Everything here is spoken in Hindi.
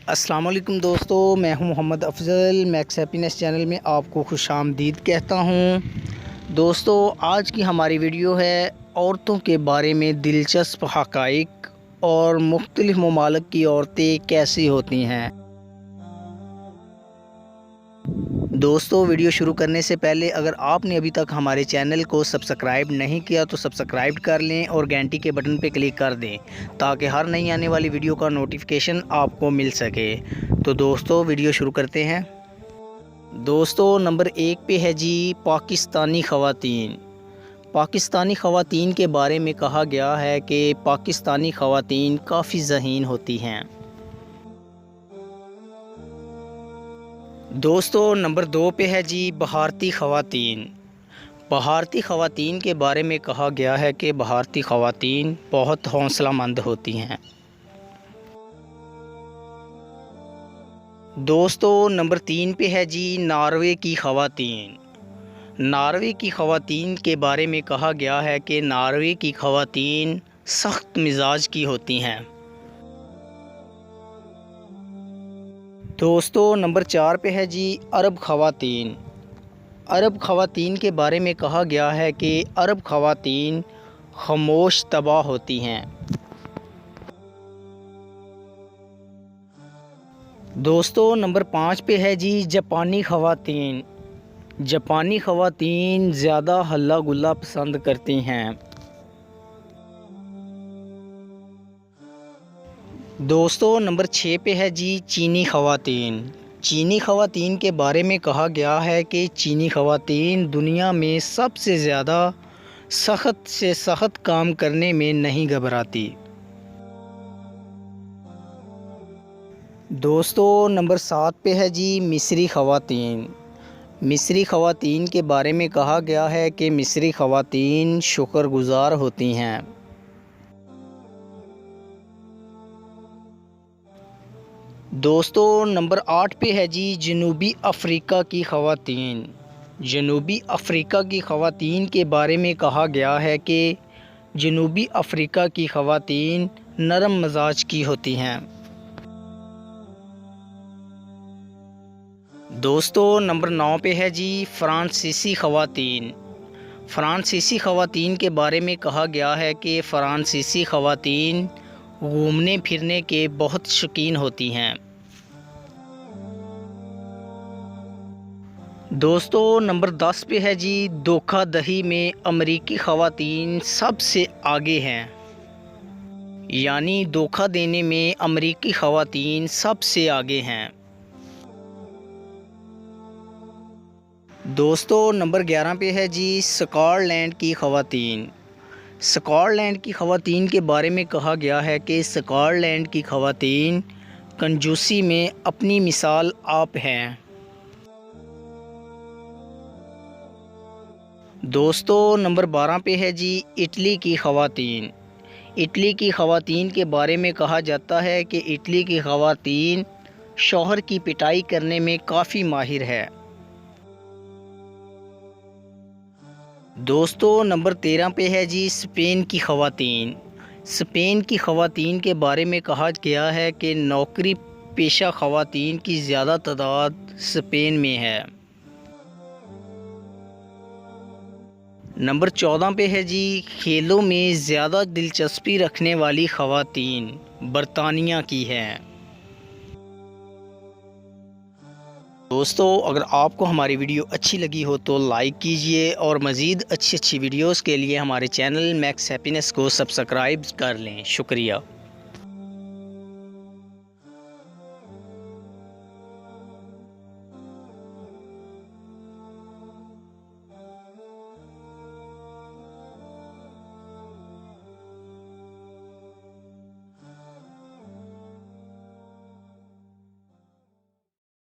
अस्सलाम वालेकुम दोस्तों, मैं हूं Mohammad Afzal. Max Happiness channel में आपको खुशामदीद कहता हूं। दोस्तों, आज की हमारी वीडियो है औरतों के बारे में दिलचस्प हक़ाइक़ और मुख्तलिफ़ ममालिक की औरतें कैसी होती हैं। दोस्तों, वीडियो शुरू करने से पहले अगर आपने अभी तक हमारे चैनल को सब्सक्राइब नहीं किया तो सब्सक्राइब कर लें और घंटी के बटन पर क्लिक कर दें ताकि हर नई आने वाली वीडियो का नोटिफिकेशन आपको मिल सके। तो दोस्तों, वीडियो शुरू करते हैं। दोस्तों, नंबर 1 पे है जी पाकिस्तानी ख़वातीन। पाकिस्तानी ख़वातीन के बारे में कहा गया है कि पाकिस्तानी ख़वातीन काफ़ी ज़हीन होती हैं। दोस्तों, नंबर 2 पे है जी भारतीय ख़वातीन। भारतीय ख़वातीन के बारे में कहा गया है कि भारतीय ख़वातीन बहुत हौसलामंद होती हैं। दोस्तों, नंबर 3 पे है जी नॉर्वे की ख़वातीन। नॉर्वे की ख़वातीन के बारे में कहा गया है कि नॉर्वे की ख़वातीन सख्त मिजाज की होती हैं। दोस्तों, नंबर 4 पे है जी अरब ख़वातीन। अरब ख़वातीन के बारे में कहा गया है कि अरब ख़वातीन खामोश तबाह होती हैं। दोस्तों, नंबर 5 पे है जी जापानी ख़वातीन। जापानी ख़वातीन ज़्यादा हल्ला गुल्ला पसंद करती हैं। दोस्तों, नंबर 6 पे है जी चीनी ख़वातीन। चीनी ख़वातीन के बारे में कहा गया है कि चीनी ख़वातीन दुनिया में सबसे ज़्यादा सख्त से सख्त काम करने में नहीं घबराती। दोस्तों, नंबर 7 पे है जी मिस्री ख़वातीन। मिस्री ख़वातीन के बारे में कहा गया है कि मिस्री ख़वातीन शुक्रगुज़ार होती हैं। दोस्तों, नंबर 8 पे है जी जनूबी अफ़्रीका की ख़वातीन। जनूबी अफ़्रीका की ख़वातीन के बारे में कहा गया है कि जनूबी अफ़्रीका की ख़वातीन नरम मिजाज की होती हैं। दोस्तों, नंबर 9 पे है जी फ़्रांसीसी ख़वातीन। फ़्रांसीसी ख़वातीन के बारे में कहा गया है कि फ़्रांसीसी ख़वातीन घूमने फिरने के बहुत शौकीन होती हैं। दोस्तों, नंबर 10 पे है जी धोखाधड़ी में अमेरिकी ख़वातीन सबसे आगे हैं। यानी धोखा देने में अमेरिकी ख़वातीन सबसे आगे हैं। दोस्तों, नंबर 11 पे है जी स्कॉटलैंड की ख़वातीन। स्कॉटलैंड की ख़वातीन के बारे में कहा गया है कि स्कॉटलैंड की ख़वातीन कंजूसी में अपनी मिसाल आप हैं। दोस्तों, नंबर 12 पे है जी इटली की ख़वातीन। इटली की ख़वातीन के बारे में कहा जाता है कि इटली की ख़वातीन शौहर की पिटाई करने में काफ़ी माहिर है। दोस्तों, नंबर 13 पे है जी स्पेन की ख़वातीन। स्पेन की ख़वातीन के बारे में कहा गया है कि नौकरी पेशा ख़वातीन की ज़्यादा तादाद स्पेन में है। नंबर 14 पे है जी खेलों में ज़्यादा दिलचस्पी रखने वाली ख़वातीन बरतानिया की हैं। दोस्तों, अगर आपको हमारी वीडियो अच्छी लगी हो तो लाइक कीजिए और मज़ीद अच्छी वीडियोस के लिए हमारे चैनल मैक्स हैप्पीनेस को सब्सक्राइब कर लें। शुक्रिया।